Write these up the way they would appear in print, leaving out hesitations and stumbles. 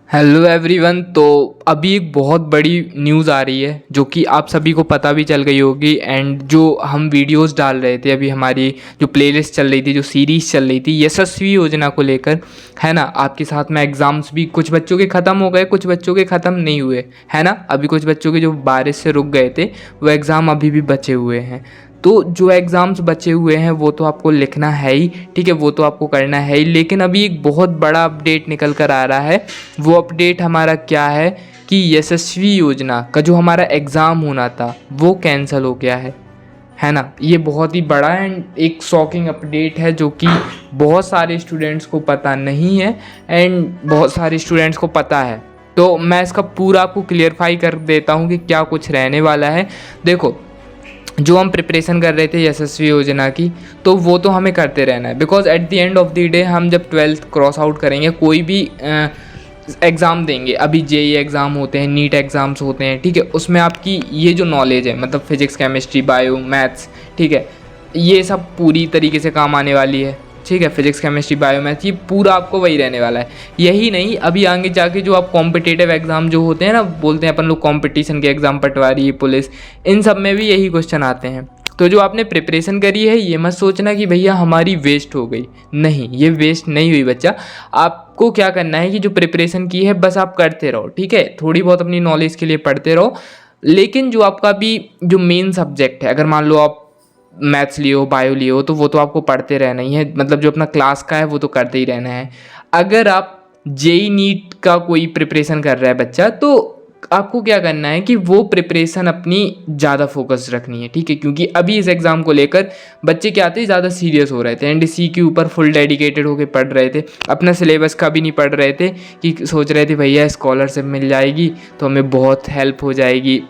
Hello everyone. तो अभी एक बहुत बड़ी न्यूज़ आ रही है जो कि आप सभी को पता भी चल गई होगी। एंड जो हम वीडियोस डाल रहे थे, अभी हमारी जो प्लेलिस्ट चल रही थी, जो सीरीज़ चल रही थी यशस्वी योजना को लेकर, है ना। आपके साथ में एग्ज़ाम्स भी कुछ बच्चों के ख़त्म हो गए, कुछ बच्चों के ख़त्म नहीं हुए, है ना। अभी कुछ बच्चों के जो बारिश से रुक गए थे वो एग्ज़ाम अभी भी बचे हुए हैं। तो जो एग्ज़ाम्स बचे हुए हैं वो तो आपको लिखना है ही, ठीक है, वो तो आपको करना है ही। लेकिन अभी एक बहुत बड़ा अपडेट निकल कर आ रहा है। वो अपडेट हमारा क्या है कि यशस्वी योजना का जो हमारा एग्ज़ाम होना था वो कैंसिल हो गया है ना। ये बहुत ही बड़ा एंड एक शॉकिंग अपडेट है जो कि बहुत सारे स्टूडेंट्स को पता नहीं है एंड बहुत सारे स्टूडेंट्स को पता है। तो मैं इसका पूरा आपको क्लियरफाई कर देता हूँ कि क्या कुछ रहने वाला है। देखो, जो हम प्रिपरेशन कर रहे थे यशस्वी योजना की, तो वो तो हमें करते रहना है। Because at the end of the day हम जब 12th क्रॉस आउट करेंगे, कोई भी एग्ज़ाम देंगे, अभी जेई एग्ज़ाम होते हैं, नीट एग्ज़ाम्स होते हैं, ठीक है, उसमें आपकी ये जो नॉलेज है, मतलब फिजिक्स, केमिस्ट्री, बायो, मैथ्स, ठीक है, ये सब पूरी तरीके से काम आने वाली है। ठीक है, फिजिक्स, केमिस्ट्री, बायो, मैथ्स, ये पूरा आपको वही रहने वाला है। यही नहीं, अभी आगे जाके जो आप कॉम्पिटिटिव एग्ज़ाम जो होते हैं ना, बोलते हैं अपन लोग कॉम्पिटिशन के एग्ज़ाम, पटवारी, पुलिस, इन सब में भी यही क्वेश्चन आते हैं। तो जो आपने प्रिपरेशन करी है, ये मत सोचना कि भैया हमारी वेस्ट हो गई। नहीं, ये वेस्ट नहीं हुई बच्चा। आपको क्या करना है कि जो प्रिपरेशन की है बस आप करते रहो, ठीक है, थोड़ी बहुत अपनी नॉलेज के लिए पढ़ते रहो। लेकिन जो आपका भी जो मेन सब्जेक्ट है, अगर मान लो आप मैथ्स लियो, बायो लियो, तो वो तो आपको पढ़ते रहना ही है। मतलब जो अपना क्लास का है वो तो करते ही रहना है। अगर आप जेई नीट का कोई प्रिपरेशन कर रहा है बच्चा, तो आपको क्या करना है कि वो प्रिपरेशन अपनी ज़्यादा फोकस रखनी है, ठीक है। क्योंकि अभी इस एग्ज़ाम को लेकर बच्चे क्या थे, ज़्यादा सीरियस हो रहे थे एंड इसी के ऊपर फुल डेडिकेटेड होकर पढ़ रहे थे। अपना सिलेबस का भी नहीं पढ़ रहे थे कि सोच रहे थे भैया स्कॉलरशिप मिल जाएगी तो हमें बहुत हेल्प हो जाएगी,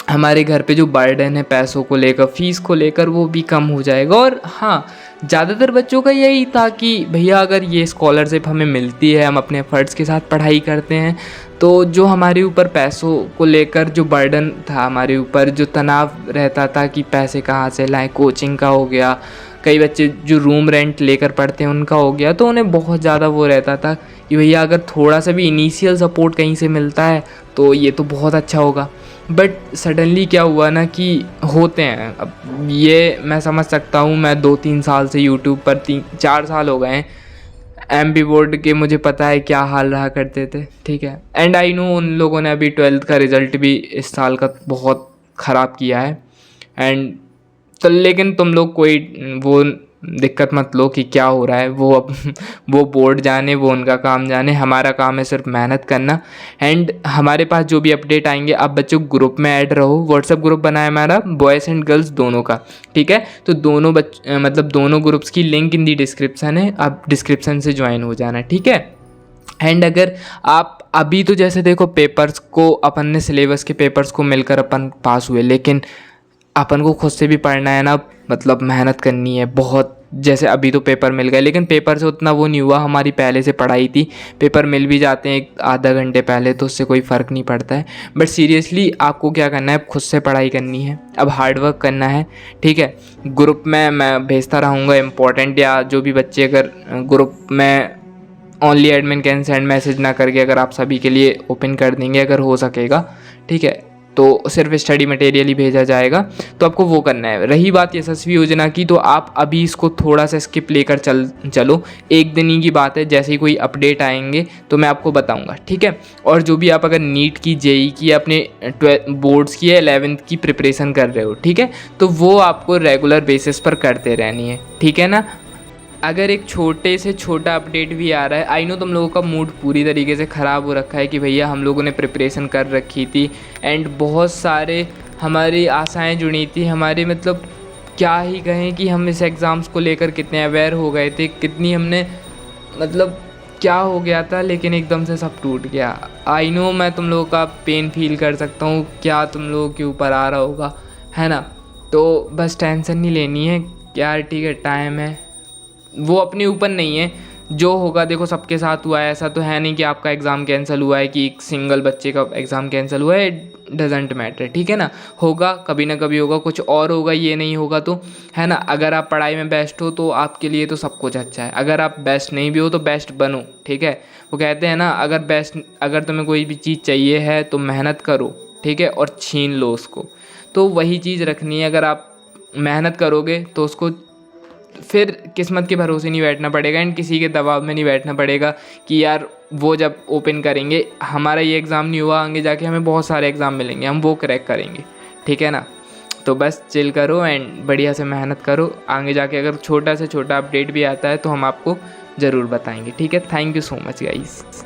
हमारे घर पे जो बर्डन है पैसों को लेकर, फीस को लेकर, वो भी कम हो जाएगा। और हाँ, ज़्यादातर बच्चों का यही था कि भैया अगर ये स्कॉलरशिप हमें मिलती है, हम अपने एफर्ट्स के साथ पढ़ाई करते हैं, तो जो हमारे ऊपर पैसों को लेकर जो बर्डन था, हमारे ऊपर जो तनाव रहता था कि पैसे कहाँ से लाएं, कोचिंग का हो गया, कई बच्चे जो रूम रेंट लेकर पढ़ते हैं उनका हो गया, तो उन्हें बहुत ज़्यादा वो रहता था कि भैया अगर थोड़ा सा भी इनिशियल सपोर्ट कहीं से मिलता है तो ये तो बहुत अच्छा होगा। बट सडनली क्या हुआ ना कि होते हैं, अब ये मैं समझ सकता हूँ। मैं 2-3 साल से यूट्यूब पर 3-4 साल हो गए हैं एमपी बोर्ड के, मुझे पता है क्या हाल रहा करते थे, ठीक है। एंड आई नो उन लोगों ने अभी 12th का रिज़ल्ट भी इस साल का बहुत ख़राब किया है। एंड तो लेकिन तुम लोग कोई वो दिक्कत मत लो कि क्या हो रहा है, वो अब वो बोर्ड जाने, वो उनका काम जाने। हमारा काम है सिर्फ मेहनत करना। एंड हमारे पास जो भी अपडेट आएंगे, आप बच्चों ग्रुप में ऐड रहो। व्हाट्सएप ग्रुप बनाया हमारा, बॉयज़ एंड गर्ल्स दोनों का, ठीक है। तो दोनों मतलब दोनों ग्रुप्स की लिंक इन दी डिस्क्रिप्शन है, आप डिस्क्रिप्शन से ज्वाइन हो जाना, ठीक है। एंड अगर आप अभी तो जैसे देखो, पेपर्स को अपन ने, सिलेबस के पेपर्स को मिलकर अपन पास हुए, लेकिन अपन को खुद से भी पढ़ना है ना, मतलब मेहनत करनी है बहुत। जैसे अभी तो पेपर मिल गए, लेकिन पेपर से उतना वो नहीं हुआ, हमारी पहले से पढ़ाई थी। पेपर मिल भी जाते हैं एक आधा घंटे पहले, तो उससे कोई फ़र्क नहीं पड़ता है। बट सीरियसली आपको क्या करना है, खुद से पढ़ाई करनी है, अब हार्ड वर्क करना है, ठीक है। ग्रुप में मैं भेजता रहूँगा इंपॉर्टेंट, या जो भी बच्चे अगर ग्रुप में only admin can send message ना करके अगर आप सभी के लिए ओपन कर देंगे, अगर हो सकेगा, ठीक है, तो सिर्फ स्टडी मटेरियल ही भेजा जाएगा। तो आपको वो करना है। रही बात यशस्वी योजना की, तो आप अभी इसको थोड़ा सा स्किप लेकर चलो। एक दिन ही की बात है, जैसे ही कोई अपडेट आएंगे तो मैं आपको बताऊंगा, ठीक है। और जो भी आप अगर नीट की, जेई की, अपने 12 बोर्ड्स की या 11th की प्रिपरेशन कर रहे हो, ठीक है, तो वो आपको रेगुलर बेसिस पर करते रहनी है, ठीक है ना। अगर एक छोटे से छोटा अपडेट भी आ रहा है, आई नो तुम लोगों का मूड पूरी तरीके से ख़राब हो रखा है कि भैया हम लोगों ने प्रिपरेशन कर रखी थी एंड बहुत सारे हमारी आशाएं जुड़ी थी, हमारे मतलब क्या ही कहें कि हम इस एग्ज़ाम्स को लेकर कितने अवेयर हो गए थे, कितनी हमने मतलब क्या हो गया था, लेकिन एकदम से सब टूट गया। आई नो मैं तुम लोगों का पेन फील कर सकता हूँ, क्या तुम लोगों के ऊपर आ रहा होगा, है ना। तो बस टेंशन नहीं लेनी है यार, ठीक है, टाइम है, वो अपने ऊपर नहीं है। जो होगा देखो सबके साथ हुआ है, ऐसा तो है नहीं कि आपका एग्ज़ाम कैंसिल हुआ है, कि एक सिंगल बच्चे का एग्ज़ाम कैंसिल हुआ है, डजेंट मैटर, ठीक है ना। होगा कभी ना कभी होगा, कुछ और होगा, ये नहीं होगा तो, है ना। अगर आप पढ़ाई में बेस्ट हो तो आपके लिए तो सब कुछ अच्छा है, अगर आप बेस्ट नहीं भी हो तो बेस्ट बनो, ठीक है। वो कहते हैं ना, अगर तुम्हें कोई भी चीज़ चाहिए है तो मेहनत करो, ठीक है, और छीन लो उसको। तो वही चीज़ रखनी है, अगर आप मेहनत करोगे तो उसको फिर किस्मत के भरोसे नहीं बैठना पड़ेगा, एंड किसी के दबाव में नहीं बैठना पड़ेगा कि यार वो जब ओपन करेंगे हमारा ये एग्ज़ाम नहीं हुआ, आगे जाके हमें बहुत सारे एग्ज़ाम मिलेंगे, हम वो क्रैक करेंगे, ठीक है ना। तो बस चिल करो एंड बढ़िया से मेहनत करो, आगे जाके अगर छोटा से छोटा अपडेट भी आता है तो हम आपको ज़रूर बताएंगे, ठीक है। Thank you so much guys.